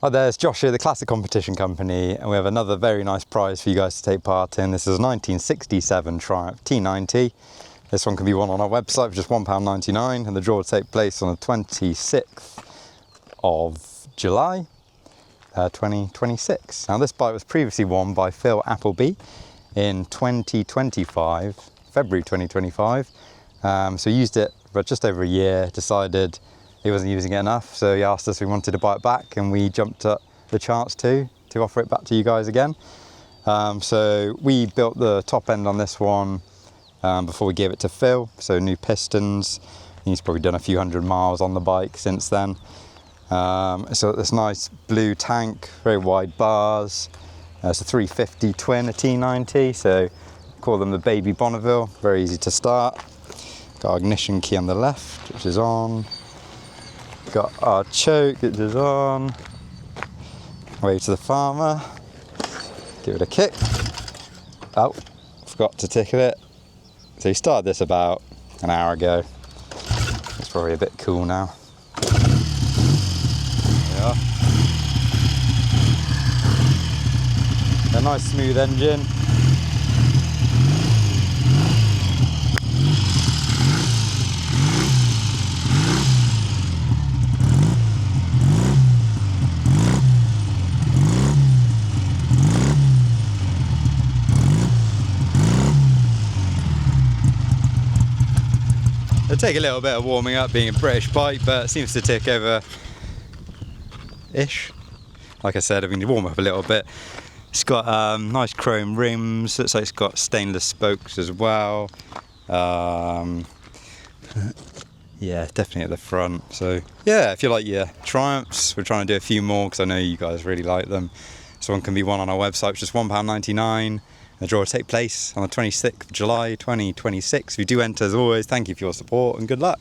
Hi there, it's Josh here, the Classic Competition Company, and we have another very nice prize for you guys to take part in. This is a 1967 Triumph T90. This one can be won on our website for just £1.99, and the draw will take place on the 26th of July 2026. Now this bike was previously won by Phil Appleby in 2025, February 2025. So used it for just over a year, decided he wasn't using it enough, so he asked us if we wanted to buy it back, and we jumped at the chance to offer it back to you guys again. So we built the top end on this one before we gave it to Phil, so new pistons. He's probably done a few hundred miles on the bike since then. So this nice blue tank, very wide bars. It's a 350 twin, a T90, so call them the baby Bonneville, very easy to start. Got our ignition key on the left, which is on. Got our choke, which is on. Wave to the farmer. Give it a kick. Oh, forgot to tickle it. So he started this about an hour ago. It's probably a bit cool now. There we are. A nice smooth engine. It'll take a little bit of warming up being a British bike, but it seems to tick over-ish. Like I said, I mean, to warm up a little bit. It's got nice chrome rims, looks like it's got stainless spokes as well. Yeah, definitely at the front. So yeah, if you like your Triumphs, we're trying to do a few more because I know you guys really like them. This one can be won on our website, which is £1.99. The draw will take place on the 26th of July 2026. If you do enter, as always, thank you for your support and good luck.